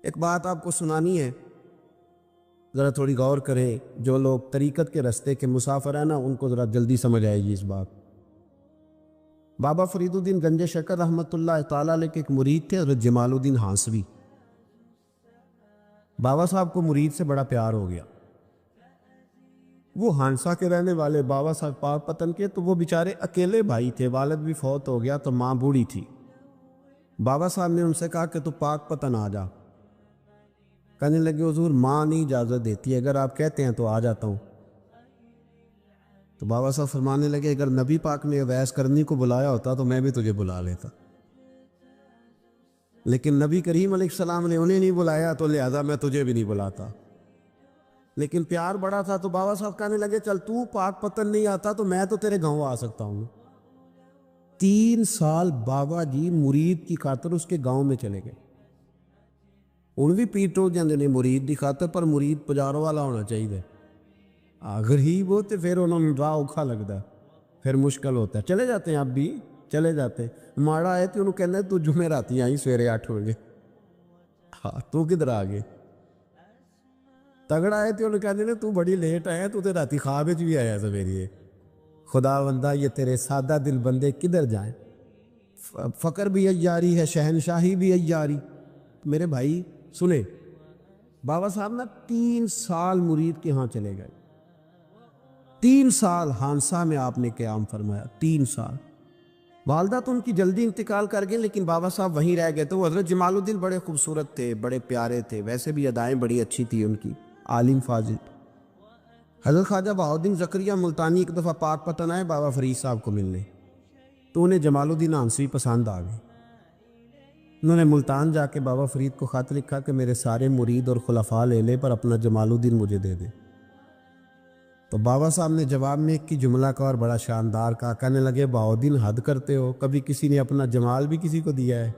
ایک بات آپ کو سنانی ہے، ذرا تھوڑی غور کریں۔ جو لوگ طریقت کے رستے کے مسافر ہیں نا، ان کو ذرا جلدی سمجھ آئے گی اس بات۔ بابا فرید الدین گنج شکر رحمۃ اللہ تعالیٰ علیہ کے ایک مرید تھے، حضرت جمال الدین ہانسوی۔ بابا صاحب کو مرید سے بڑا پیار ہو گیا۔ وہ ہانسا کے رہنے والے بابا صاحب پاک پتن کے، تو وہ بیچارے اکیلے بھائی تھے، والد بھی فوت ہو گیا تو ماں بوڑھی تھی۔ بابا صاحب نے ان سے کہا کہ تو پاک پتن آ جا۔ کہنے لگے حضور ماں نہیں اجازت دیتی، اگر آپ کہتے ہیں تو آ جاتا ہوں۔ تو بابا صاحب فرمانے لگے اگر نبی پاک نے اویس کرنی کو بلایا ہوتا تو میں بھی تجھے بلا لیتا، لیکن نبی کریم علیہ السلام نے انہیں نہیں بلایا تو لہذا میں تجھے بھی نہیں بلاتا۔ لیکن پیار بڑا تھا تو بابا صاحب کہنے لگے چل تو پاک پتن نہیں آتا تو میں تو تیرے گاؤں آ سکتا ہوں۔ 3 سال بابا جی مرید کی خاطر اس کے گاؤں میں چلے گئے۔ ان بھی پیٹو جاندے نے مرید کی خاطر، پر مرید پجاروں والا ہونا چاہیے۔ اگر ہی وہ تو پھر انہوں نے راہ اوکھا لگتا ہے، پھر مشکل ہوتا ہے۔ چلے جاتے ہیں اب بھی، چلے جاتے ماڑا آئے تو انہوں کہنا تو جمعے راتی آئی سویرے 8 بجے، ہاں تو کدھر آگے؟ تگڑا آئے تو انہوں کہنے تو بڑی لیٹ آیا، تو راتی خواب بھی آیا سویرے۔ خدا بندہ یہ تیرے سادہ دل بندے کدھر جائیں؟ فقر بھی عیاری ہے، شہنشاہی بھی عیاری۔ میرے بھائی سنیں، بابا صاحب نا 3 سال مرید کے ہاں چلے گئے۔ 3 سال ہانسا میں آپ نے قیام فرمایا، 3 سال۔ والدہ تو ان کی جلدی انتقال کر گئی، لیکن بابا صاحب وہیں رہ گئے۔ تو وہ حضرت جمال الدین بڑے خوبصورت تھے، بڑے پیارے تھے، ویسے بھی ادائیں بڑی اچھی تھی ان کی، عالم فاضل۔ حضرت خواجہ بہاؤالدین زکریا ملتانی ایک دفعہ پاک پتن آئے بابا فرید صاحب کو ملنے، تو انہیں جمال الدین ہانسوی پسند آ گئے۔ انہوں نے ملتان جا کے بابا فرید کو خط لکھا کہ میرے سارے مرید اور خلفاء لے لے، پر اپنا جمال الدین مجھے دے دے۔ تو بابا صاحب نے جواب میں ایک کی جملہ کا اور بڑا شاندار کہا، کہنے لگے بہاؤالدین حد کرتے ہو، کبھی کسی نے اپنا جمال بھی کسی کو دیا ہے؟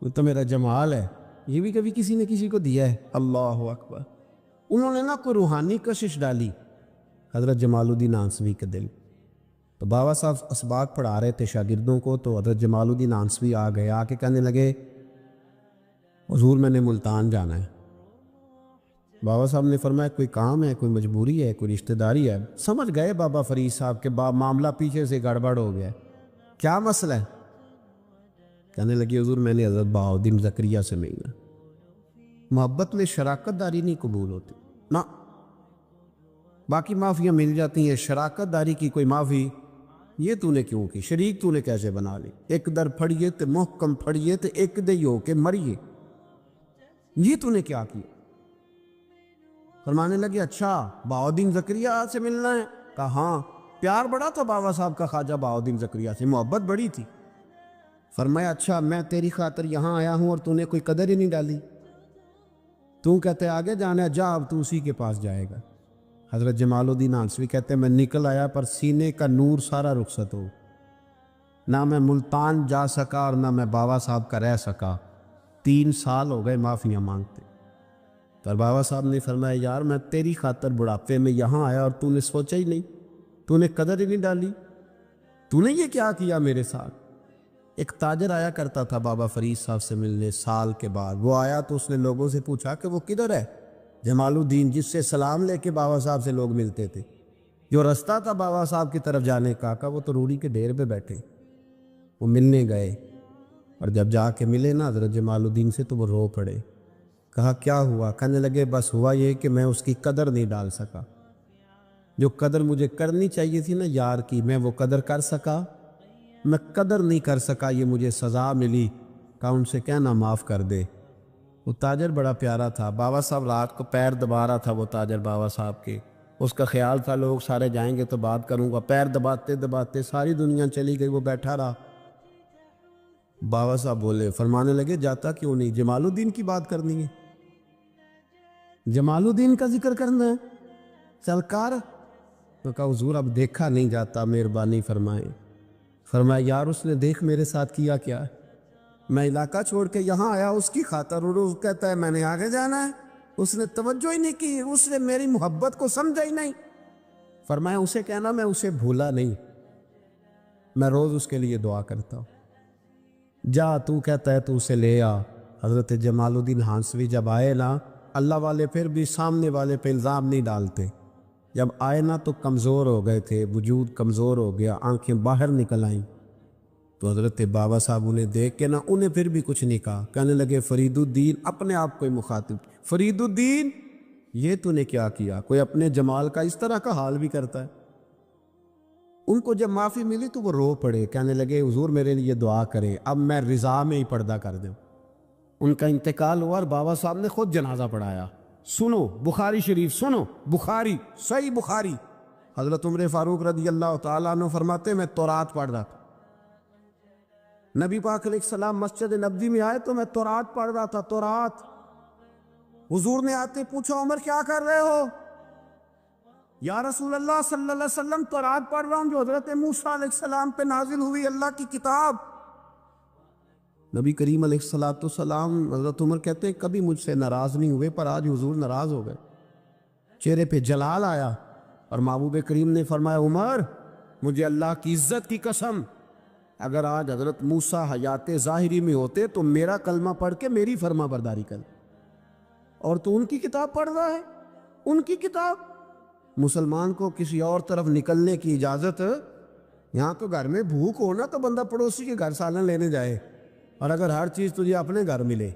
وہ تو میرا جمال ہے، یہ بھی کبھی کسی نے کسی کو دیا ہے؟ اللہ اکبر۔ انہوں نے نا کوئی روحانی کشش ڈالی حضرت جمال الدین ہانسوی کے دل۔ تو بابا صاحب اسباق پڑھا رہے تھے شاگردوں کو، تو حضرت جمال الدین ہانسوی آ گئے، آ کے کہنے لگے حضور میں نے ملتان جانا ہے۔ بابا صاحب نے فرمایا کوئی کام ہے، کوئی مجبوری ہے، کوئی رشتہ داری ہے؟ سمجھ گئے بابا فرید صاحب کے معاملہ پیچھے سے گڑبڑ ہو گیا، کیا مسئلہ ہے؟ کہنے لگے حضور میں نے حضرت بہاؤالدین زکریا سے ملنا۔ محبت میں شراکت داری نہیں قبول ہوتی نا، باقی معافیاں مل جاتی ہیں، شراکت داری کی کوئی معافی یہ تو نے کیوں کی؟ شریک تو نے کیسے بنا لی؟ ایک در پھڑیے تے محکم پھڑیے تے ایک دے ہو کے مریے، یہ تو نے کیا کیا؟ فرمانے لگے اچھا بہاؤالدین زکریا سے ملنا ہے؟ کہا ہاں۔ پیار بڑا تھا بابا صاحب کا خواجہ بہاؤالدین زکریا سے، محبت بڑی تھی۔ فرمایا اچھا میں تیری خاطر یہاں آیا ہوں اور تو نے کوئی قدر ہی نہیں ڈالی، تو کہتے آگے جانا ہے، جا اب تو اسی کے پاس جائے گا۔ حضرت جمال الدین ہانسوی کہتے ہیں میں نکل آیا پر سینے کا نور سارا رخصت ہو، نہ میں ملتان جا سکا اور نہ میں بابا صاحب کا رہ سکا۔ 3 سال ہو گئے معافیاں مانگتے۔ پر بابا صاحب نے فرمایا یار میں تیری خاطر بڑھاپے میں یہاں آیا اور تو نے سوچا ہی نہیں، تو نے قدر ہی نہیں ڈالی، تو نے یہ کیا کیا میرے ساتھ؟ ایک تاجر آیا کرتا تھا بابا فرید صاحب سے ملنے سال کے بعد، وہ آیا تو اس نے لوگوں سے پوچھا کہ وہ کدھر ہے جمال الدین جس سے سلام لے کے بابا صاحب سے لوگ ملتے تھے، جو رستہ تھا بابا صاحب کی طرف جانے کا؟ وہ تو روڑی کے ڈھیر پہ بیٹھے۔ وہ ملنے گئے اور جب جا کے ملے نا حضرت جمال الدین سے تو وہ رو پڑے۔ کہا کیا ہوا؟ کہنے لگے بس ہوا یہ کہ میں اس کی قدر نہیں ڈال سکا، جو قدر مجھے کرنی چاہیے تھی نا یار کی، میں وہ قدر کر سکا، میں قدر نہیں کر سکا، یہ مجھے سزا ملی۔ کہا ان سے کہنا معاف کر دے۔ وہ تاجر بڑا پیارا تھا، بابا صاحب رات کو پیر دبا رہا تھا وہ تاجر بابا صاحب کے، اس کا خیال تھا لوگ سارے جائیں گے تو بات کروں گا، پیر دباتے دباتے ساری دنیا چلی گئی، وہ بیٹھا رہا۔ بابا صاحب بولے، فرمانے لگے جاتا کیوں نہیں؟ جمال الدین کی بات کرنی ہے، جمال الدین کا ذکر کرنا ہے، چل کر۔ تو کہا حضور اب دیکھا نہیں جاتا، مہربانی فرمائیں۔ فرمایا یار اس نے دیکھ میرے ساتھ کیا کیا ہے، میں علاقہ چھوڑ کے یہاں آیا اس کی خاطر، اور وہ کہتا ہے میں نے آگے جانا ہے، اس نے توجہ ہی نہیں کی، اس نے میری محبت کو سمجھا ہی نہیں۔ فرمایا اسے کہنا میں اسے بھولا نہیں، میں روز اس کے لیے دعا کرتا ہوں۔ جا تو کہتا ہے تو اسے لے آ، حضرت جمال الدین ہانسوی جب آئے نا، اللہ والے پھر بھی سامنے والے پہ الزام نہیں ڈالتے، جب آئے نا تو کمزور ہو گئے تھے، وجود کمزور ہو گیا، آنکھیں باہر نکل آئیں، تو حضرت بابا صاحب انہیں دیکھ کے نا انہیں پھر بھی کچھ نہیں کہا، کہنے لگے فرید الدین، اپنے آپ کو ہی مخاطب، فرید الدین یہ تو نے کیا کیا؟ کوئی اپنے جمال کا اس طرح کا حال بھی کرتا ہے؟ ان کو جب معافی ملی تو وہ رو پڑے، کہنے لگے حضور میرے لیے دعا کریں، اب میں رضا میں ہی پردہ کر دوں۔ ان کا انتقال ہوا اور بابا صاحب نے خود جنازہ پڑھایا۔ سنو بخاری شریف، سنو بخاری، صحیح بخاری، حضرت عمر فاروق رضی اللہ تعالیٰ عنہ فرماتے میں تورات پڑھ رہا تھا، نبی پاک علیہ السلام مسجد نبوی میں آئے تو میں تورات پڑھ رہا تھا، تورات۔ حضور نے آتے پوچھا عمر کیا کر رہے ہو؟ یا رسول اللہ صلی اللہ علیہ وسلم تورات پڑھ رہا ہوں جو حضرت موسیٰ علیہ السلام پہ نازل ہوئی، اللہ کی کتاب۔ نبی کریم علیہ السلام، حضرت عمر کہتے ہیں کبھی مجھ سے ناراض نہیں ہوئے، پر آج حضور ناراض ہو گئے، چہرے پہ جلال آیا، اور محبوب کریم نے فرمایا عمر مجھے اللہ کی عزت کی قسم، اگر آج حضرت موسیٰ حیات ظاہری میں ہوتے تو میرا کلمہ پڑھ کے میری فرما برداری کر، اور تو ان کی کتاب پڑھ رہا ہے، ان کی کتاب۔ مسلمان کو کسی اور طرف نکلنے کی اجازت، یہاں تو گھر میں بھوک ہونا تو بندہ پڑوسی کے گھر سالن لینے جائے، اور اگر ہر چیز تجھے اپنے گھر ملے،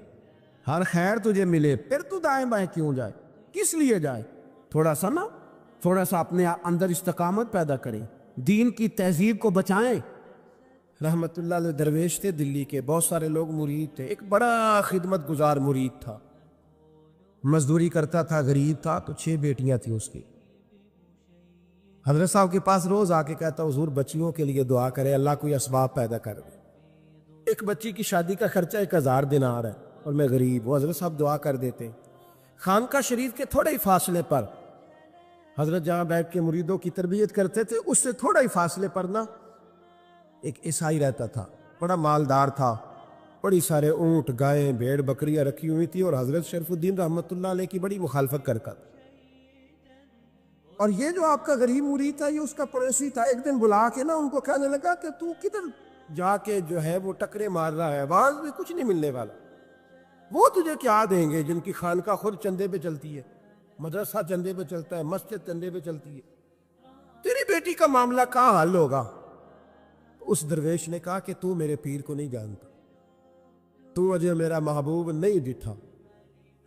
ہر خیر تجھے ملے، پھر تو دائیں بائیں کیوں جائے؟ کس لیے جائے؟ تھوڑا سا اپنے اندر استقامت پیدا کریں، دین کی تہذیب کو بچائیں۔ رحمت اللہ علیہ درویش تھے دلی کے، بہت سارے لوگ مرید تھے، ایک بڑا خدمت گزار مرید تھا، مزدوری کرتا تھا، غریب تھا، تو 6 بیٹیاں تھیں اس کی۔ حضرت صاحب کے پاس روز آ کے کہتا حضور بچیوں کے لیے دعا کرے، اللہ کوئی اسباب پیدا کر دے، ایک بچی کی شادی کا خرچہ 1000 دینار ہے اور میں غریب ہوں۔ حضرت صاحب دعا کر دیتے۔ خانقاہ شریف کے تھوڑے ہی فاصلے پر حضرت جہاں بیٹھ کے مریدوں کی تربیت کرتے تھے، اس سے تھوڑا ہی فاصلے پر نا ایک عیسائی رہتا تھا، بڑا مالدار تھا، بڑی سارے اونٹ، گائیں، بھیڑ، بکریاں رکھی ہوئی تھی، اور حضرت شرف الدین رحمت اللہ علیہ کی بڑی مخالفت کرتا تھا۔ اور یہ جو آپ کا غریب مرید تھا یہ اس کا پڑوسی تھا، ایک دن بلا کے نا ان کو کہنے لگا کہ تو کدھر جا کے جو ہے وہ ٹکرے مار رہا ہے، وہاں بھی کچھ نہیں ملنے والا، وہ تجھے کیا دیں گے جن کی خانقاہ خود چندے پہ چلتی ہے، مدرسہ چندے پہ چلتا ہے، مسجد چندے پہ چلتی ہے، تیری بیٹی کا معاملہ کہاں حل ہوگا؟ اس درویش نے کہا کہ تو میرے پیر کو نہیں جانتا، تو مجھے میرا محبوب نہیں ڈٹھا،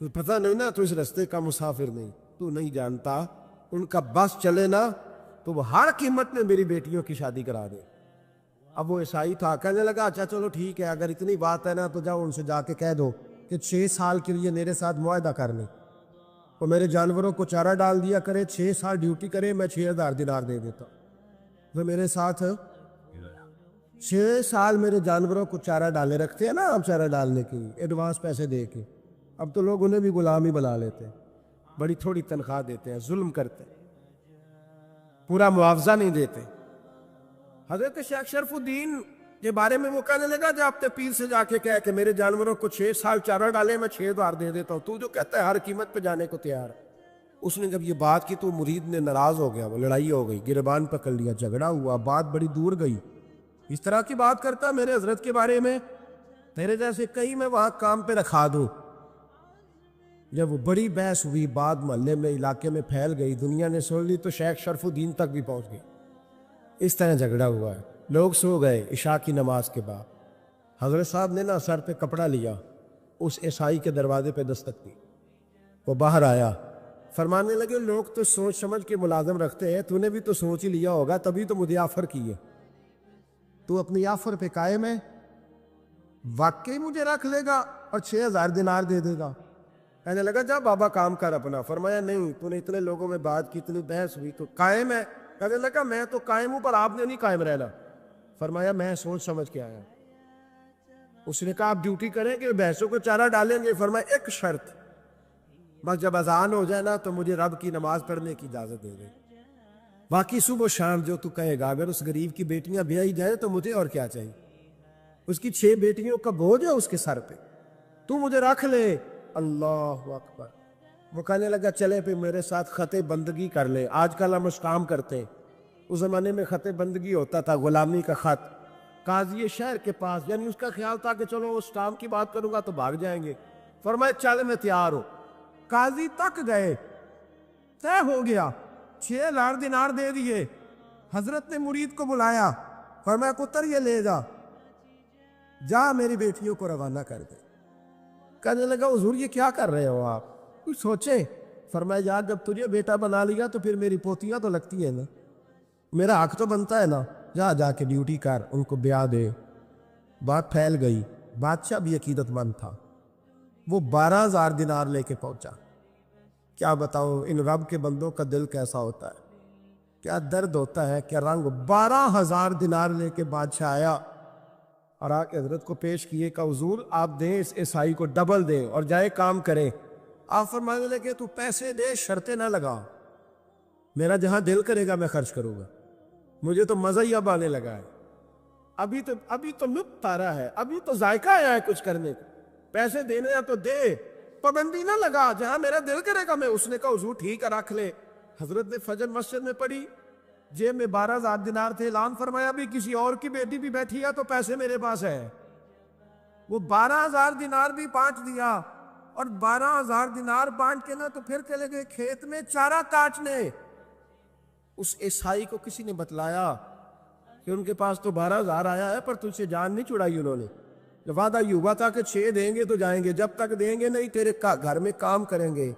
تو پتہ نہیں نا، تو اس رستے کا مسافر نہیں، تو نہیں جانتا، ان کا بس چلے نا تو وہ ہر قیمت میں میری بیٹیوں کی شادی کرا دے۔ اب وہ عیسائی تھا، کہنے لگا اچھا چلو ٹھیک ہے، اگر اتنی بات ہے نا تو جاؤ ان سے جا کے کہہ دو کہ 6 سال کے لیے میرے ساتھ معاہدہ کر لیں، وہ میرے جانوروں کو چارہ ڈال دیا کرے، 6 سال ڈیوٹی کرے، میں 6000 دینار دے دیتا، وہ میرے ساتھ 6 سال میرے جانوروں کو چارہ ڈالے رکھتے ہیں نا، اب چارہ ڈالنے کے لیے ایڈوانس پیسے دے کے، اب تو لوگ انہیں بھی غلام ہی بنا لیتے ہیں، بڑی تھوڑی تنخواہ دیتے ہیں، ظلم کرتے ہیں، پورا معاوضہ نہیں دیتے۔ حضرت شیخ شرف الدین کے بارے میں وہ کہنے لگا جب اپنے پیر سے جا کے کہہ کہ میرے جانوروں کو 6 سال چارہ ڈالے، میں 6000 دے دیتا ہوں، تو جو کہتا ہے ہر قیمت پہ جانے کو تیار ہے۔ اس نے جب یہ بات کی تو مرید نے ناراض ہو گیا، وہ لڑائی ہو گئی، گربان پکڑ لیا، جھگڑا ہوا، بات بڑی دور گئی، اس طرح کی بات کرتا میرے حضرت کے بارے میں، تیرے جیسے کہیں میں وہاں کام پہ رکھا دوں۔ جب وہ بڑی بحث ہوئی، بات محلے میں، علاقے میں پھیل گئی، دنیا نے سن لی تو شیخ شرف الدین تک بھی پہنچ گئی، اس طرح جھگڑا ہوا ہے۔ لوگ سو گئے عشاء کی نماز کے بعد، حضرت صاحب نے نا سر پہ کپڑا لیا، اس عیسائی کے دروازے پہ دستک دی، وہ باہر آیا، فرمانے لگے لوگ تو سوچ سمجھ کے ملازم رکھتے ہیں، تو نے بھی تو سوچ ہی لیا ہوگا، تبھی تو مجھے آفر کی ہے، تو اپنی آفر پہ قائم ہے، واقعی مجھے رکھ لے گا اور 6000 دینار دے دے گا؟ کہنے لگا جا بابا کام کر اپنا۔ فرمایا نہیں، تو نے اتنے لوگوں میں بات کی، اتنی بحث ہوئی، تو قائم ہے؟ کہنے لگا میں تو قائم ہوں، پر آپ نے نہیں قائم رہنا۔ فرمایا میں سوچ سمجھ کے آیا۔ اس نے کہا آپ ڈیوٹی کریں گے، بحثوں کو چارہ ڈالیں گے؟ فرمایا ایک شرط، بس جب اذان ہو جائے نا تو مجھے رب کی نماز پڑھنے کی اجازت دے دے، باقی صبح و شام جو تو کہے گا۔ اگر اس غریب کی بیٹیاں بیائی جائیں تو مجھے اور کیا چاہیے، اس کی 6 بیٹیوں کا بوجھ ہے اس کے سر پہ، تو مجھے رکھ لے۔ اللہ اکبر۔ وہ کہنے لگا چلے پہ میرے ساتھ خط بندگی کر لے، آج کل ہم اس کام کرتے ہیں، اس زمانے میں خط بندگی ہوتا تھا، غلامی کا خط، قاضی شہر کے پاس، یعنی اس کا خیال تھا کہ چلو اس ٹام کی بات کروں گا تو بھاگ جائیں گے، فرمایا چل میں تیار ہوں۔ قاضی تک گئے، طے ہو گیا، 6,000 دینار دے دیے۔ حضرت نے مرید کو بلایا، فرمایا پتر یہ لے جا، جا میری بیٹیوں کو روانہ کر دے۔ کہنے لگا حضور یہ کیا کر رہے ہو آپ، کچھ سوچے؟ فرمایا یار جب تجھے بیٹا بنا لیا تو پھر میری پوتیاں تو لگتی ہیں نا، میرا حق تو بنتا ہے نا، جا کے ڈیوٹی کر، ان کو بیاہ دے۔ بات پھیل گئی، بادشاہ بھی عقیدت مند تھا، وہ 12,000 دینار لے کے پہنچا۔ کیا بتاؤں ان رب کے بندوں کا دل کیسا ہوتا ہے، کیا درد ہوتا ہے، کیا رنگ۔ 12,000 دینار لے کے بادشاہ آیا اور آ کے حضرت کو پیش کیے کہ حضور آپ دیں اس عیسائی کو ڈبل دیں اور جائے کام کریں۔ آپ فرمانے لگے تو پیسے دے، شرطیں نہ لگا، میرا جہاں دل کرے گا میں خرچ کروں گا، مجھے تو مزہ ہی اب آنے لگا ہے، ابھی تو لطف آ رہا ہے، ابھی تو ذائقہ آیا ہے کچھ کرنے کو، پیسے دینے ہیں تو دے، پابندی نہ لگا، جہاں میرا دل کرے گا میں۔ اس نے کہا حضور ٹھیک ہے رکھ لے۔ حضرت نے فجر مسجد میں پڑھی، جیب میں 12,000 دینار تھے، اعلان فرمایا بھی کسی اور کی بیٹی بھی بیٹھی ہے تو پیسے میرے پاس ہے۔ وہ 12,000 دینار بھی بانٹ دیا، اور 12,000 دینار بانٹ کے نا تو پھر چلے گئے کھیت میں چارہ کاٹنے۔ اس عیسائی کو کسی نے بتلایا کہ ان کے پاس تو 12,000 آیا ہے پر تجھ سے جان نہیں چھڑائی انہوں نے، وعدہ یہ ہوا تھا کہ 6 دیں گے تو جائیں گے، جب تک دیں گے نہیں تیرے گھر میں کام کریں گے۔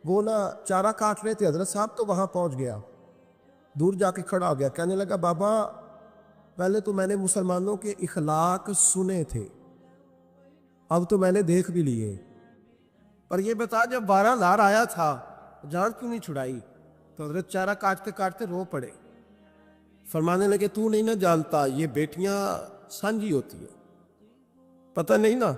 وہ نا چارہ کاٹ رہے تھے، حضرت صاحب تو وہاں پہنچ گیا، دور جا کے کھڑا ہو گیا، کہنے لگا بابا پہلے تو میں نے مسلمانوں کے اخلاق سنے تھے، اب تو میں نے دیکھ بھی لیے، پر یہ بتا جب 12,000 آیا تھا جان کیوں نہیں چھڑائی؟ تو حضرت چارہ کاٹتے کاٹتے رو پڑے، فرمانے لگے تو نہیں نہ جانتا یہ بیٹیاں سانجھی ہوتی ہیں، پتہ نہیں نا،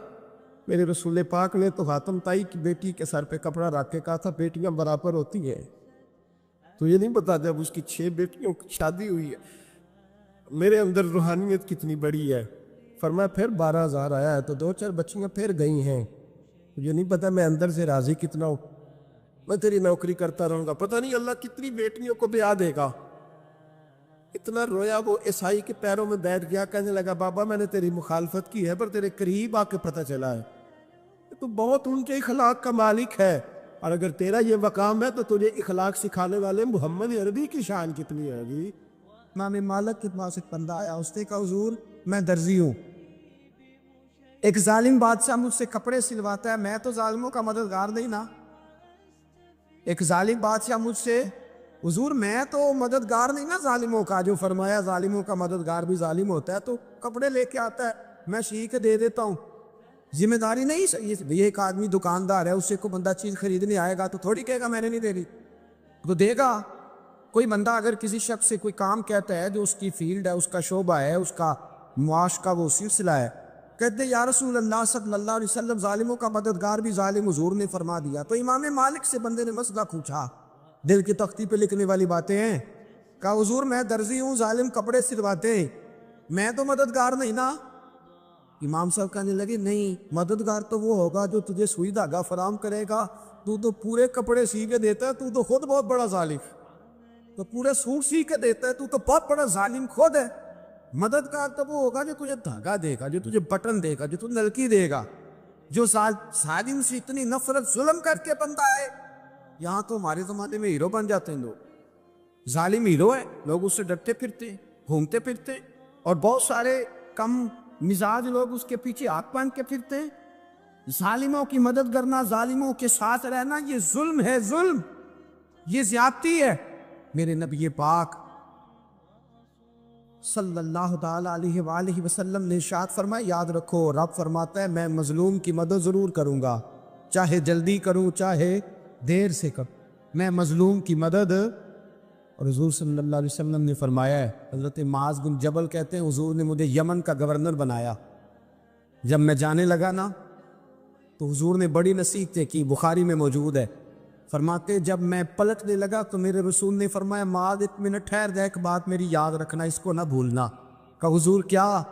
میرے رسول پاک نے تو خاتم تائی کی بیٹی کے سر پہ کپڑا رکھ کے کہا تھا بیٹیاں برابر ہوتی ہیں، تو یہ نہیں پتا جب اس کی 6 بیٹیوں کی شادی ہوئی ہے میرے اندر روحانیت کتنی بڑی ہے۔ فرمایا پھر 12,000 آیا ہے تو 2-4 بچیاں پھر گئی ہیں، یہ نہیں پتا میں اندر سے راضی کتنا ہوں، میں تیری نوکری کرتا رہوں گا، پتہ نہیں اللہ کتنی بیٹیوں کو بیاہ دے گا۔ اتنا رویا وہ عیسائی کے پیروں میں بیٹھ گیا، کہنے لگا بابا میں نے تیری مخالفت کی ہے پر تیرے قریب آ کے پتہ چلا ہے تو بہت اونچے اخلاق کا مالک ہے، اور اگر تیرا یہ مقام ہے تو تجھے اخلاق سکھانے والے محمد عربی کی شان کتنی ہے جی۔ امام مالک کے پاس ایک بندہ آیا، اس نے کہا حضور میں درزی ہوں، ایک ظالم بادشاہ مجھ سے کپڑے سلواتا ہے، میں تو ظالموں کا مددگار نہیں نا، ایک ظالم بادشاہ مجھ سے، حضور میں تو مددگار نہیں نا ظالموں کا، جو فرمایا ظالموں کا مددگار بھی ظالم ہوتا ہے، تو کپڑے لے کے آتا ہے میں سی کے دے دیتا ہوں، ذمہ داری نہیں، یہ ایک آدمی دکاندار ہے، اس سے کوئی بندہ چیز خریدنے آئے گا تو تھوڑی کہے گا میں نے نہیں دے دی، تو دے گا۔ کوئی بندہ اگر کسی شخص سے کوئی کام کہتا ہے جو اس کی فیلڈ ہے، اس کا شعبہ ہے، اس کا معاش کا وہ سلسلہ ہے، کہتے یا رسول اللہ صلی اللہ علیہ وسلم ظالموں کا مددگار بھی ظالم، حضور نے فرما دیا۔ تو امام مالک سے بندے نے مسئلہ پوچھا، دل کی تختی پہ لکھنے والی باتیں ہیں، کہا حضور میں درزی ہوں، ظالم کپڑے سلواتے ہیں، میں تو مددگار نہیں نا۔ امام صاحب کہنے لگے نہیں، مددگار تو وہ ہوگا جو تجھے سوئی دھاگا فراہم کرے گا، تو تو پورے کپڑے سی کے دیتا ہے، تو خود بہت بڑا ظالم، تو پورے سوٹ سی کے دیتا ہے، تو بہت بڑا ظالم خود ہے۔ مددگار تو وہ ہوگا جو تجھے دھاگا دے گا، جو تجھے بٹن دے گا، جو تجھے نلکی دے گا، جو ظالم سے اتنی نفرت ظلم کر کے بندہ ہے۔ یہاں تو ہمارے زمانے میں ہیرو بن جاتے ہیں لوگ، ظالم ہیرو ہے، لوگ اس سے ڈرتے پھرتے گھومتے پھرتے، اور بہت سارے کم مزاج لوگ اس کے پیچھے ہاتھ باندھ کے پھرتے ہیں۔ ظالموں کی مدد کرنا، ظالموں کے ساتھ رہنا، یہ ظلم ہے، ظلم، یہ زیادتی ہے۔ میرے نبی پاک صلی اللہ تعالیٰ علیہ وآلہ وسلم نے ارشاد فرمایا، یاد رکھو رب فرماتا ہے میں مظلوم کی مدد ضرور کروں گا، چاہے جلدی کروں چاہے دیر سے کروں، میں مظلوم کی مدد۔ اور حضور صلی اللہ علیہ وسلم نے فرمایا ہے، حضرت معاذ بن جبل کہتے ہیں حضور نے مجھے یمن کا گورنر بنایا، جب میں جانے لگا نا تو حضور نے بڑی نصیحتیں کی، بخاری میں موجود ہے، فرماتے جب میں پلٹنے لگا تو میرے رسول نے فرمایا معاذ 1 منٹ ٹھہر جا، ایک بات میری یاد رکھنا، اس کو نہ بھولنا۔ کہا حضور کیا؟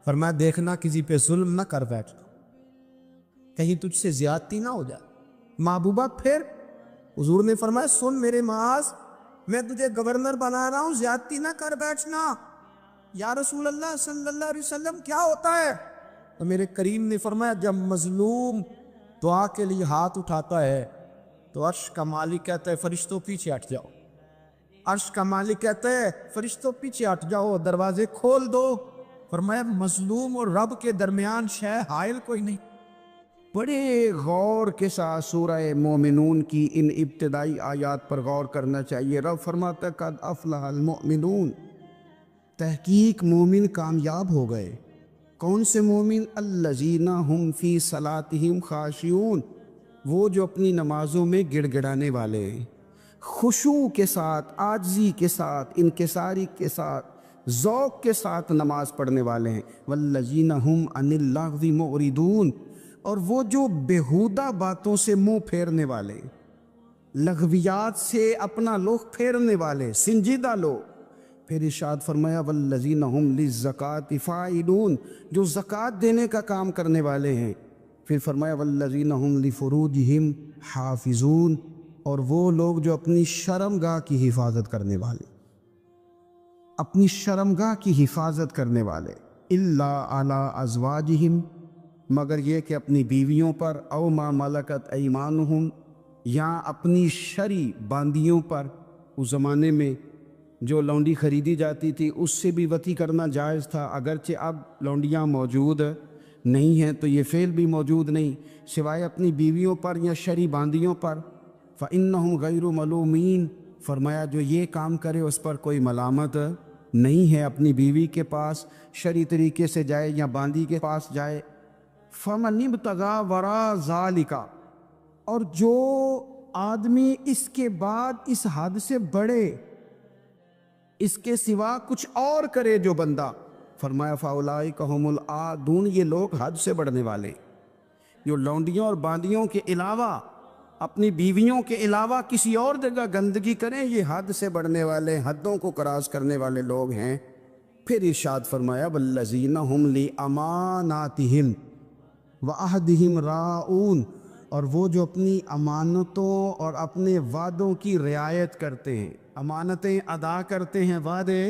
فرمایا دیکھنا کسی پہ ظلم نہ کر بیٹھنا، کہیں تجھ سے زیادتی نہ ہو جائے۔ محبوبہ پھر حضور نے فرمایا سن میرے معاذ، میں تجھے گورنر بنا رہا ہوں، زیادتی نہ کر بیٹھنا، یا رسول اللہ صلی اللہ علیہ وسلم کیا ہوتا ہے؟ تو میرے کریم نے فرمایا جب مظلوم دعا کے لیے ہاتھ اٹھاتا ہے تو عرش کا مالک کہتا ہے فرشتوں پیچھے ہٹ جاؤ. عرش کا مالک کہتا ہے فرشتوں پیچھے ہٹ جاؤ، دروازے کھول دو. فرمایا مظلوم اور رب کے درمیان شے حائل کوئی نہیں. بڑے غور کے ساتھ سورہ مومنون کی ان ابتدائی آیات پر غور کرنا چاہیے. رب فرماتا ہے قد افلح المؤمنون، تحقیق مومن کامیاب ہو گئے. کون سے مومن؟ الذین ہم فی صلاتہم خاشعون، وہ جو اپنی نمازوں میں گڑ گڑانے والے ہیں، خشوع کے ساتھ، عاجزی کے ساتھ، انکساری کے ساتھ، ذوق کے ساتھ نماز پڑھنے والے ہیں. والذین ہم عن اللغو معرضون، اور وہ جو بیہودہ باتوں سے منہ پھیرنے والے، لغویات سے اپنا رخ پھیرنے والے، سنجیدہ لوگ. پھر ارشاد فرمایا والذین ہم للزکاۃ فاعلون، جو زکوٰۃ دینے کا کام کرنے والے ہیں. پھر فرمایا والذین ہم لفروجہم حافظون، اور وہ لوگ جو اپنی شرمگاہ کی حفاظت کرنے والے، اپنی شرمگاہ کی حفاظت کرنے والے. الا علی ازواجہم، مگر یہ کہ اپنی بیویوں پر، او ما ملکت ایمانہم، یا اپنی شرعی باندیوں پر. اس زمانے میں جو لونڈی خریدی جاتی تھی اس سے بھی وطی کرنا جائز تھا، اگرچہ اب لونڈیاں موجود نہیں ہیں تو یہ فعل بھی موجود نہیں، سوائے اپنی بیویوں پر یا شرعی باندیوں پر. فإنہم غیر ملومین، فرمایا جو یہ کام کرے اس پر کوئی ملامت نہیں ہے. اپنی بیوی کے پاس شرعی طریقے سے جائے یا باندی کے پاس جائے. فمن ابتغى وراء ذلك، اور جو آدمی اس کے بعد اس حد سے بڑھے، اس کے سوا کچھ اور کرے جو بندہ، فرمایا فاولئک هم العادون، یہ لوگ حد سے بڑھنے والے، جو لونڈیوں اور باندیوں کے علاوہ، اپنی بیویوں کے علاوہ کسی اور جگہ گندگی کریں، یہ حد سے بڑھنے والے، حدوں کو کراس کرنے والے لوگ ہیں. پھر ارشاد فرمایا والذین هم لاماناتہم وعہدہم راعون، اور وہ جو اپنی امانتوں اور اپنے وعدوں کی رعایت کرتے ہیں، امانتیں ادا کرتے ہیں، وعدے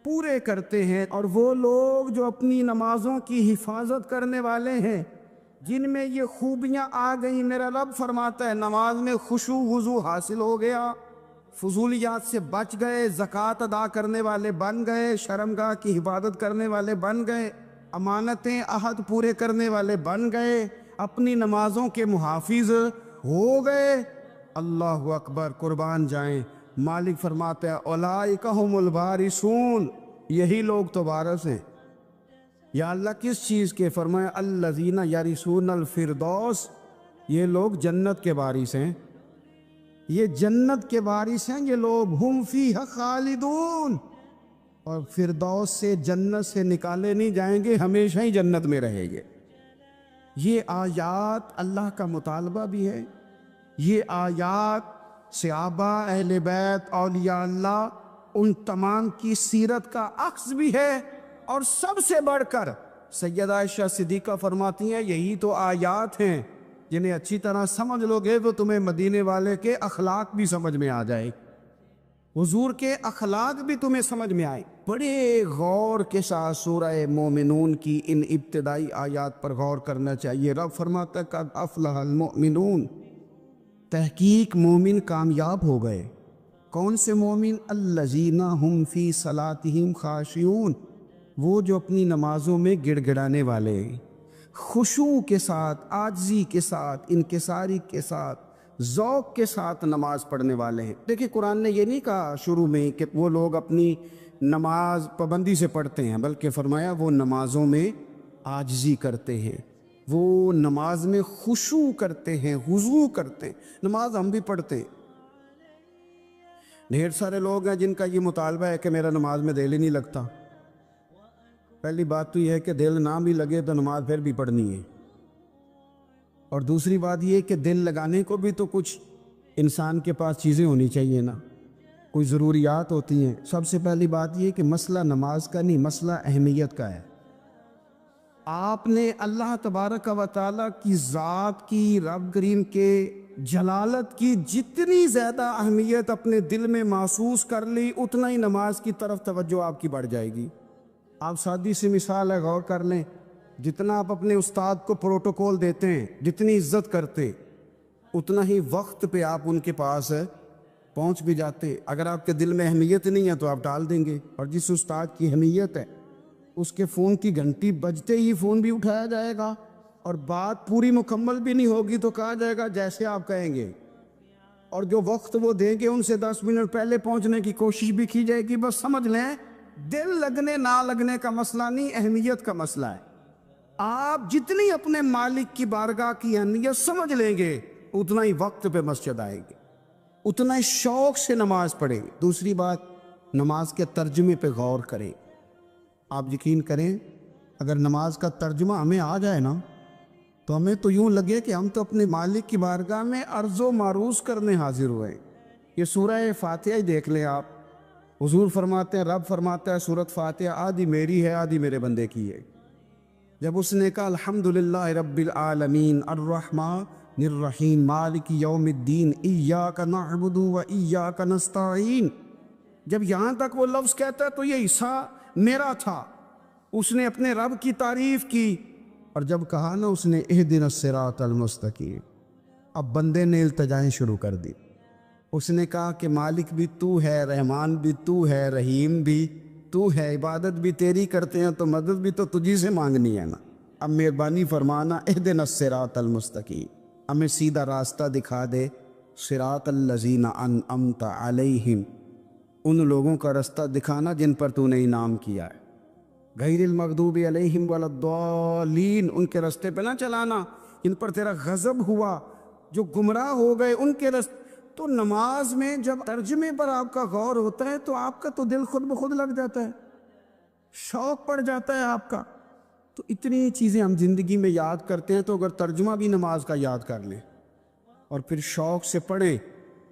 پورے کرتے ہیں. اور وہ لوگ جو اپنی نمازوں کی حفاظت کرنے والے ہیں، جن میں یہ خوبیاں آ گئیں. میرا رب فرماتا ہے نماز میں خشوع وضو حاصل ہو گیا، فضولیات سے بچ گئے، زکوٰۃ ادا کرنے والے بن گئے، شرمگاہ کی حفاظت کرنے والے بن گئے، امانتیں عہد پورے کرنے والے بن گئے، اپنی نمازوں کے محافظ ہو گئے. اللہ اکبر، قربان جائیں. مالک فرماتا ہے اولئک هم الوارثون، یہی لوگ تو وارث ہیں. یا اللہ کس چیز کے؟ فرمایا الذین یرثون الفردوس، یہ لوگ جنت کے وارث ہیں، یہ جنت کے وارث ہیں یہ لوگ. ہم فیہا خالدون، اور فردوس سے، جنت سے نکالے نہیں جائیں گے، ہمیشہ ہی جنت میں رہیں گے. یہ آیات اللہ کا مطالبہ بھی ہے، یہ آیات صحابہ، اہل بیت، اولیاء اللہ، ان تمام کی سیرت کا عکس بھی ہے. اور سب سے بڑھ کر سیدہ عائشہ صدیقہ فرماتی ہیں یہی تو آیات ہیں جنہیں اچھی طرح سمجھ لو گے تو تمہیں مدینے والے کے اخلاق بھی سمجھ میں آ جائے، حضور کے اخلاق بھی تمہیں سمجھ میں آئے. بڑے غور کے ساتھ سورہ مومنون کی ان ابتدائی آیات پر غور کرنا چاہیے. رب فرماتا ہے قد افلح المؤمنون، تحقیق مومن کامیاب ہو گئے. کون سے مومن؟ الذین ہم فی صلاتہم خاشعون، وہ جو اپنی نمازوں میں گڑ گڑانے والے، خشوع کے ساتھ، عاجزی کے ساتھ، انکساری کے ساتھ، ذوق کے ساتھ نماز پڑھنے والے ہیں. دیکھیں قرآن نے یہ نہیں کہا شروع میں کہ وہ لوگ اپنی نماز پابندی سے پڑھتے ہیں، بلکہ فرمایا وہ نمازوں میں عاجزی کرتے ہیں، وہ نماز میں خشوع کرتے ہیں، خضوع کرتے ہیں. نماز ہم بھی پڑھتے ہیں، ڈھیر سارے لوگ ہیں جن کا یہ مطالبہ ہے کہ میرا نماز میں دل ہی نہیں لگتا. پہلی بات تو یہ ہے کہ دل نہ بھی لگے تو نماز پھر بھی پڑھنی ہے، اور دوسری بات یہ کہ دل لگانے کو بھی تو کچھ انسان کے پاس چیزیں ہونی چاہیے نا، کوئی ضروریات ہوتی ہیں. سب سے پہلی بات یہ کہ مسئلہ نماز کا نہیں، مسئلہ اہمیت کا ہے. آپ نے اللہ تبارک و تعالیٰ کی ذات کی، رب کریم کے جلالت کی جتنی زیادہ اہمیت اپنے دل میں محسوس کر لی، اتنا ہی نماز کی طرف توجہ آپ کی بڑھ جائے گی. آپ سادی سی مثال ہے، غور کر لیں، جتنا آپ اپنے استاد کو پروٹوکول دیتے ہیں، جتنی عزت کرتے، اتنا ہی وقت پہ آپ ان کے پاس پہنچ بھی جاتے۔ اگر آپ کے دل میں اہمیت نہیں ہے تو آپ ٹال دیں گے، اور جس استاد کی اہمیت ہے اس کے فون کی گھنٹی بجتے ہی فون بھی اٹھایا جائے گا، اور بات پوری مکمل بھی نہیں ہوگی تو کہا جائے گا جیسے آپ کہیں گے، اور جو وقت وہ دیں گے ان سے 10 منٹ پہلے پہنچنے کی کوشش بھی کی جائے گی۔ بس سمجھ لیں، دل لگنے نہ لگنے کا مسئلہ نہیں، اہمیت کا مسئلہ ہے۔ آپ جتنی اپنے مالک کی بارگاہ کی اہمیت سمجھ لیں گے، اتنا ہی وقت پہ مسجد آئے گی، اتنا ہی شوق سے نماز پڑھیں۔ دوسری بات، نماز کے ترجمے پہ غور کریں۔ آپ یقین کریں، اگر نماز کا ترجمہ ہمیں آ جائے نا تو ہمیں تو یوں لگے کہ ہم تو اپنے مالک کی بارگاہ میں عرض و معروض کرنے حاضر ہوئے۔ یہ سورہ فاتحہ ہی دیکھ لیں آپ، حضور فرماتے ہیں، رب فرماتا ہے سورۃ فاتحہ آدھی میری ہے آدھی میرے بندے کی ہے۔ جب اس نے کہا الحمدللہ رب العالمین الرحمن الرحیم مالک یوم الدین ایاک نعبد و ایاک نستعین، جب یہاں تک وہ لفظ کہتا ہے تو یہ حصہ میرا تھا، اس نے اپنے رب کی تعریف کی، اور جب کہا نا اس نے اہدنا الصراط المستقیم، اب بندے نے التجائیں شروع کر دی۔ اس نے کہا کہ مالک بھی تو ہے، رحمان بھی تو ہے، رحیم بھی تو ہے، عبادت بھی تیری کرتے ہیں تو مدد بھی تو تجھی سے مانگنی ہے نا، اب مہربانی فرمانا اہدنا الصراط المستقیم، ہمیں سیدھا راستہ دکھا دے، صراط الذین انعمت علیہم، ان لوگوں کا راستہ دکھانا جن پر تو نے انعام کیا ہے، غیر المغضوب علیہم ولا الضالین، ان کے راستے پہ نہ چلانا جن پر تیرا غضب ہوا، جو گمراہ ہو گئے ان کے راستے۔ تو نماز میں جب ترجمے پر آپ کا غور ہوتا ہے تو آپ کا تو دل خود بخود لگ جاتا ہے، شوق پڑ جاتا ہے آپ کا۔ تو اتنی چیزیں ہم زندگی میں یاد کرتے ہیں، تو اگر ترجمہ بھی نماز کا یاد کر لیں اور پھر شوق سے پڑھیں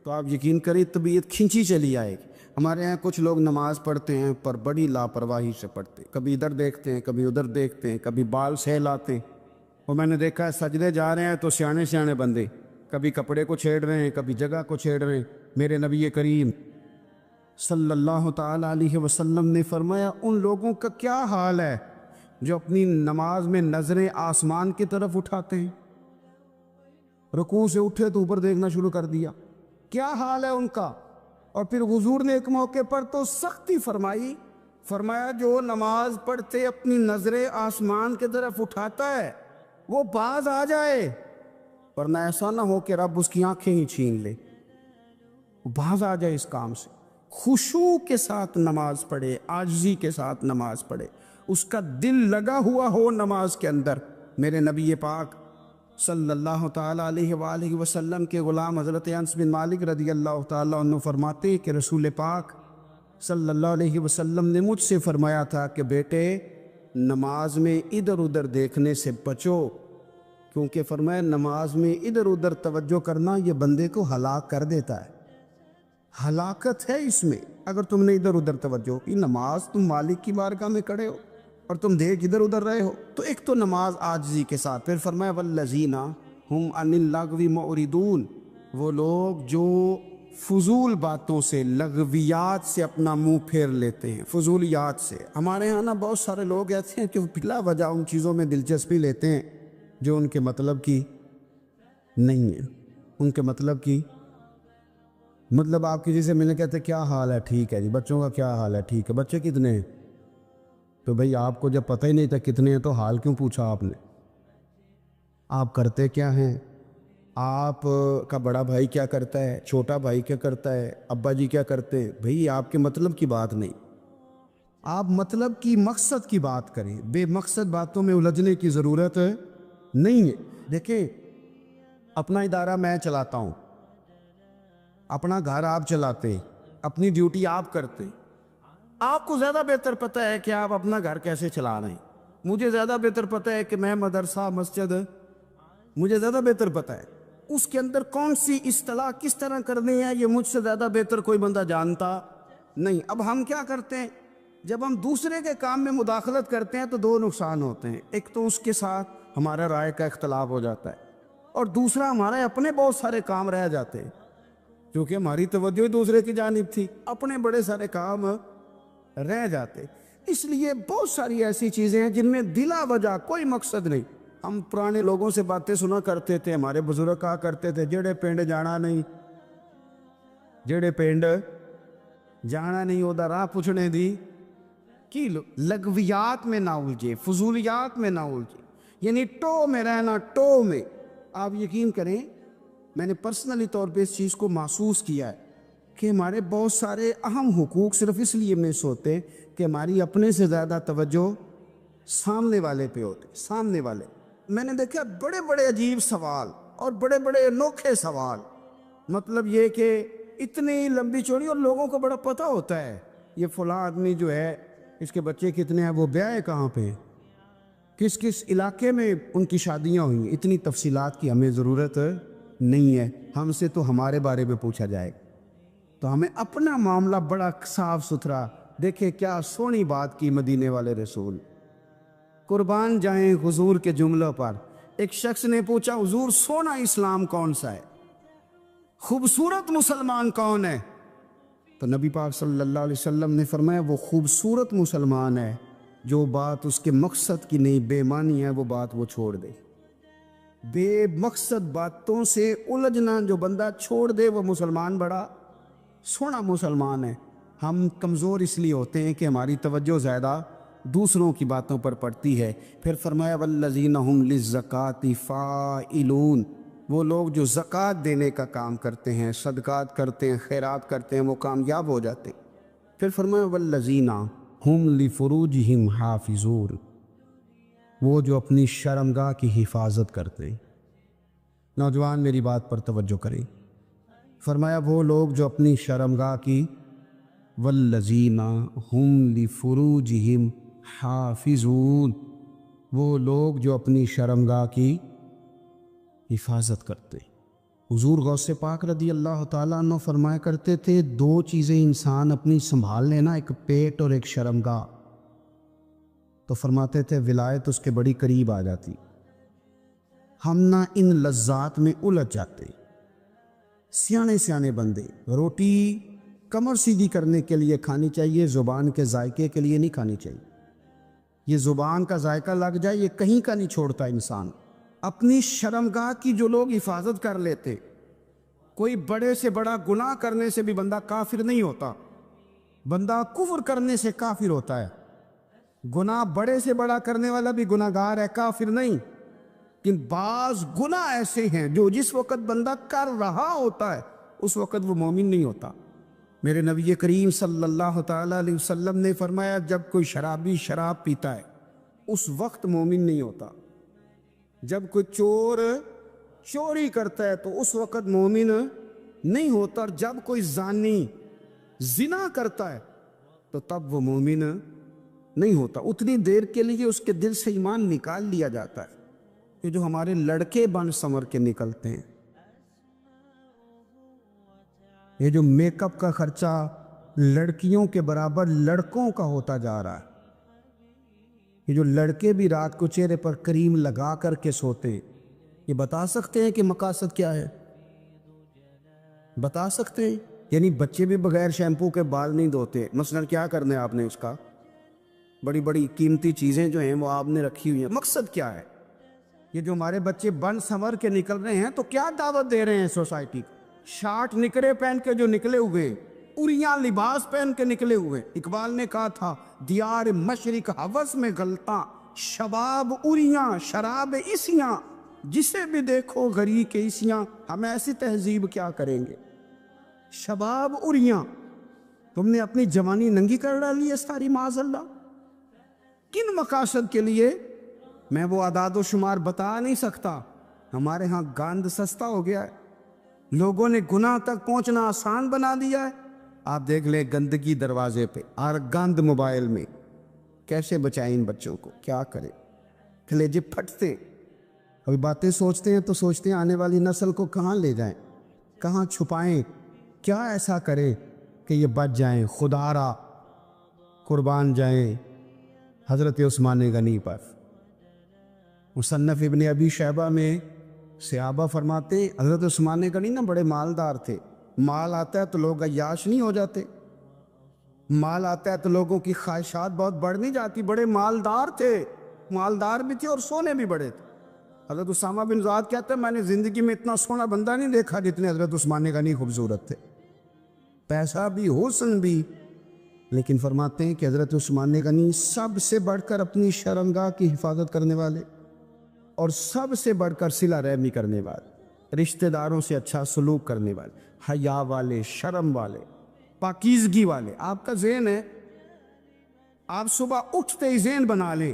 تو آپ یقین کریں طبیعت کھنچی چلی آئے گی۔ ہمارے ہاں کچھ لوگ نماز پڑھتے ہیں پر بڑی لاپرواہی سے پڑھتے ہیں، کبھی ادھر دیکھتے ہیں کبھی ادھر دیکھتے ہیں، کبھی بال سہلاتے ہیں، اور میں نے دیکھا ہے سجدے جا رہے ہیں تو سیانے سیانے بندے کبھی کپڑے کو چھیڑ رہے ہیں کبھی جگہ کو چھیڑ رہے ہیں۔ میرے نبی کریم صلی اللہ تعالی علیہ وسلم نے فرمایا ان لوگوں کا کیا حال ہے جو اپنی نماز میں نظریں آسمان کی طرف اٹھاتے ہیں، رکوع سے اٹھے تو اوپر دیکھنا شروع کر دیا، کیا حال ہے ان کا۔ اور پھر حضور نے ایک موقع پر تو سختی فرمائی، فرمایا جو نماز پڑھتے اپنی نظریں آسمان کی طرف اٹھاتا ہے وہ باز آ جائے، ورنہ ایسا نہ ہو کہ رب اس کی آنکھیں ہی چھین لے، وہ باز آ جائے اس کام سے۔ خشوع کے ساتھ نماز پڑھے، عاجزی کے ساتھ نماز پڑھے، اس کا دل لگا ہوا ہو نماز کے اندر۔ میرے نبی پاک صلی اللہ تعالیٰ علیہ وآلہ وسلم کے غلام حضرت انس بن مالک رضی اللہ تعالیٰ عنہ فرماتے کہ رسول پاک صلی اللہ علیہ وسلم نے مجھ سے فرمایا تھا کہ بیٹے نماز میں ادھر ادھر دیکھنے سے بچو، کیونکہ فرمایا نماز میں ادھر ادھر توجہ کرنا یہ بندے کو ہلاک کر دیتا ہے، ہلاکت ہے اس میں۔ اگر تم نے ادھر ادھر توجہ کی، نماز تم مالک کی بارگاہ میں کھڑے ہو اور تم دیکھ ادھر ادھر رہے ہو، تو ایک تو نماز عاجزی کے ساتھ، پھر فرمایا والذین ہم عن اللغو معرضون، وہ لوگ جو فضول باتوں سے، لغویات سے اپنا منہ پھیر لیتے ہیں، فضولیات سے۔ ہمارے یہاں نا بہت سارے لوگ ایسے ہیں کہ بلا وجہ ان چیزوں میں دلچسپی لیتے ہیں جو ان کے مطلب کی نہیں ہے، ان کے مطلب کی مطلب آپ کسی سے ملنے کہتے ہیں کیا حال ہے، ٹھیک ہے جی، بچوں کا کیا حال ہے، ٹھیک ہے، بچے کتنے ہیں؟ تو بھئی آپ کو جب پتہ ہی نہیں تھا کتنے ہیں تو حال کیوں پوچھا آپ نے؟ آپ کرتے کیا ہیں؟ آپ کا بڑا بھائی کیا کرتا ہے، چھوٹا بھائی کیا کرتا ہے، ابا جی کیا کرتے ہیں؟ بھئی آپ کے مطلب کی بات نہیں، آپ مطلب کی مقصد کی بات کریں، بے مقصد باتوں میں الجھنے کی ضرورت نہیں ہے۔ دیکھیں اپنا ادارہ میں چلاتا ہوں، اپنا گھر آپ چلاتے، اپنی ڈیوٹی آپ کرتے، آپ کو زیادہ بہتر پتہ ہے کہ آپ اپنا گھر کیسے چلا رہے ہیں، مجھے زیادہ بہتر پتہ ہے کہ میں مدرسہ مسجد، مجھے زیادہ بہتر پتہ ہے اس کے اندر کون سی اصطلاح کس طرح کرنی ہے، یہ مجھ سے زیادہ بہتر کوئی بندہ جانتا نہیں۔ اب ہم کیا کرتے ہیں، جب ہم دوسرے کے کام میں مداخلت کرتے ہیں تو دو نقصان ہوتے ہیں، ایک تو اس کے ساتھ ہمارا رائے کا اختلاف ہو جاتا ہے، اور دوسرا ہمارے اپنے بہت سارے کام رہ جاتے ہیں، کیونکہ ہماری توجہ دوسرے کی جانب تھی، اپنے بڑے سارے کام رہ جاتے۔ اس لیے بہت ساری ایسی چیزیں ہیں جن میں بلا وجہ کوئی مقصد نہیں. ہم پرانے لوگوں سے باتیں سنا کرتے تھے, ہمارے بزرگ کہا کرتے تھے جڑے پنڈ جانا نہیں, جڑے پنڈ جانا نہیں وہ راہ پوچھنے دی کی لغویات میں نہ الجھے, فضولیات میں نہ الجھے, یعنی ٹو میں رہنا, ٹو میں. آپ یقین کریں میں نے پرسنلی طور پہ اس چیز کو محسوس کیا ہے کہ ہمارے بہت سارے اہم حقوق صرف اس لیے مس ہوتے کہ ہماری اپنے سے زیادہ توجہ سامنے والے پہ ہوتے. سامنے والے میں نے دیکھا بڑے بڑے عجیب سوال اور بڑے بڑے انوکھے سوال, مطلب یہ کہ اتنی لمبی چوڑی, اور لوگوں کو بڑا پتہ ہوتا ہے یہ فلاں آدمی جو ہے اس کے بچے کتنے ہیں, وہ بیاہ کہاں پہ, کس کس علاقے میں ان کی شادیاں ہوئی. اتنی تفصیلات کی ہمیں ضرورت نہیں ہے. ہم سے تو ہمارے بارے میں پوچھا جائے, تو ہمیں اپنا معاملہ بڑا صاف ستھرا. دیکھیں کیا سونی بات کی مدینے والے رسول, قربان جائیں حضور کے جملوں پر. ایک شخص نے پوچھا حضور سونا اسلام کون سا ہے, خوبصورت مسلمان کون ہے؟ تو نبی پاک صلی اللہ علیہ وسلم نے فرمایا وہ خوبصورت مسلمان ہے جو بات اس کے مقصد کی نہیں, بے معنی ہے وہ بات وہ چھوڑ دے. بے مقصد باتوں سے الجھنا جو بندہ چھوڑ دے وہ مسلمان بڑا سونا مسلمان ہے. ہم کمزور اس لیے ہوتے ہیں کہ ہماری توجہ زیادہ دوسروں کی باتوں پر پڑتی ہے. پھر فرمایا والذین هم للزکاۃ فاعلون, وہ لوگ جو زکوٰۃ دینے کا کام کرتے ہیں, صدقات کرتے ہیں, خیرات کرتے ہیں, وہ کامیاب ہو جاتے ہیں. پھر فرمایا والذین هم لفروجہم حافظون, وہ جو اپنی شرمگاہ کی حفاظت کرتے ہیں. نوجوان میری بات پر توجہ کریں, فرمایا وہ لوگ جو اپنی شرمگاہ کی, والذین هم لفروجہم حافظون, وہ لوگ جو اپنی شرمگاہ کی حفاظت کرتے. حضور غوث پاک رضی اللہ تعالیٰ عنہ فرمایا کرتے تھے دو چیزیں انسان اپنی سنبھال لینا, ایک پیٹ اور ایک شرمگاہ. تو فرماتے تھے ولایت اس کے بڑی قریب آ جاتی. ہم نہ ان لذات میں الجھ جاتے. سیانے سیانے بندے روٹی کمر سیدھی کرنے کے لیے کھانی چاہیے, زبان کے ذائقے کے لیے نہیں کھانی چاہیے. یہ زبان کا ذائقہ لگ جائے یہ کہیں کا نہیں چھوڑتا انسان. اپنی شرمگاہ کی جو لوگ حفاظت کر لیتے, کوئی بڑے سے بڑا گناہ کرنے سے بھی بندہ کافر نہیں ہوتا, بندہ کفر کرنے سے کافر ہوتا ہے. گناہ بڑے سے بڑا کرنے والا بھی گناہ گار ہے, کافر نہیں. لیکن بعض گناہ ایسے ہیں جو جس وقت بندہ کر رہا ہوتا ہے اس وقت وہ مومن نہیں ہوتا. میرے نبی کریم صلی اللہ تعالیٰ علیہ وسلم نے فرمایا جب کوئی شرابی شراب پیتا ہے اس وقت مومن نہیں ہوتا. جب کوئی چور چوری کرتا ہے تو اس وقت مومن نہیں ہوتا, اور جب کوئی زانی زنا کرتا ہے تو تب وہ مومن نہیں ہوتا. اتنی دیر کے لیے اس کے دل سے ایمان نکال لیا جاتا ہے. یہ جو ہمارے لڑکے بن سنور کے نکلتے ہیں, یہ جو میک اپ کا خرچہ لڑکیوں کے برابر لڑکوں کا ہوتا جا رہا ہے, یہ جو لڑکے بھی رات کو چہرے پر کریم لگا کر کے سوتے, یہ بتا سکتے ہیں کہ مقاصد کیا ہے؟ بتا سکتے ہیں؟ یعنی بچے بھی بغیر شیمپو کے بال نہیں دھوتے, مثلا کیا کرنا ہے آپ نے اس کا؟ بڑی بڑی قیمتی چیزیں جو ہیں وہ آپ نے رکھی ہوئی ہیں, مقصد کیا ہے؟ یہ جو ہمارے بچے بن سنور کے نکل رہے ہیں تو کیا دعوت دے رہے ہیں سوسائٹی کو؟ شارٹ نکرے پہن کے جو نکلے ہوئے, اریاں لباس پہن کے نکلے ہوئے. اقبال نے کہا تھا دیار مشرق ہوس میں غلطاں, شباب اریاں شراب اسیاں, جسے بھی دیکھو غری کے اسیاں. ہم ایسی تہذیب کیا کریں گے؟ شباب اریاں, تم نے اپنی جوانی ننگی کر ڈالی ہے ساری معاذ اللہ. کن مقاصد کے لیے؟ میں وہ اعداد و شمار بتا نہیں سکتا. ہمارے ہاں گاند سستا ہو گیا ہے, لوگوں نے گناہ تک پہنچنا آسان بنا دیا ہے. آپ دیکھ لیں گندگی دروازے پہ اور گند موبائل میں. کیسے بچائیں ان بچوں کو؟ کیا کریں؟ کلیجے پھٹتے. ابھی باتیں سوچتے ہیں تو سوچتے ہیں آنے والی نسل کو کہاں لے جائیں, کہاں چھپائیں, کیا ایسا کریں کہ یہ بچ جائیں. خدا را قربان جائیں حضرت عثمان غنی پر. مصنف ابن ابی شیبہ میں صحابہ فرماتے حضرت عثمان غنی نا بڑے مالدار تھے. مال آتا ہے تو لوگ عیاش نہیں ہو جاتے, مال آتا ہے تو لوگوں کی خواہشات بہت بڑھ نہیں جاتی. بڑے مالدار تھے, مالدار بھی تھے اور سونے بھی بڑے تھے. حضرت اسامہ بن زیاد کہتے ہیں میں نے زندگی میں اتنا سونا بندہ نہیں دیکھا جتنے حضرت عثمان غنی خوبصورت تھے. پیسہ بھی, حسن بھی, لیکن فرماتے ہیں کہ حضرت عثمان غنی سب سے بڑھ کر اپنی شرمگاہ کی حفاظت کرنے والے اور سب سے بڑھ کر صلہ رحمی کرنے والے, رشتہ داروں سے اچھا سلوک کرنے والے, حیا والے, شرم والے, پاکیزگی والے. آپ کا ذہن ہے, آپ صبح اٹھتے ہی ذہن بنا لیں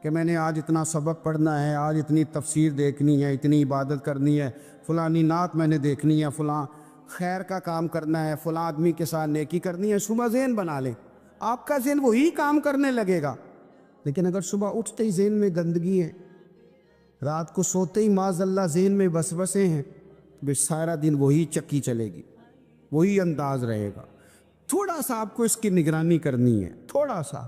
کہ میں نے آج اتنا سبق پڑھنا ہے, آج اتنی تفسیر دیکھنی ہے, اتنی عبادت کرنی ہے, فلانی نعت میں نے دیکھنی ہے, فلاں خیر کا کام کرنا ہے, فلاں آدمی کے ساتھ نیکی کرنی ہے. صبح ذہن بنا لیں, آپ کا ذہن وہی کام کرنے لگے گا. لیکن اگر صبح اٹھتے ہی ذہن میں گندگی ہے, رات کو سوتے ہی معاذ اللہ ذہن میں وسوسے ہیں, تو سارا دن وہی چکی چلے گی, وہی انداز رہے گا. تھوڑا سا آپ کو اس کی نگرانی کرنی ہے, تھوڑا سا.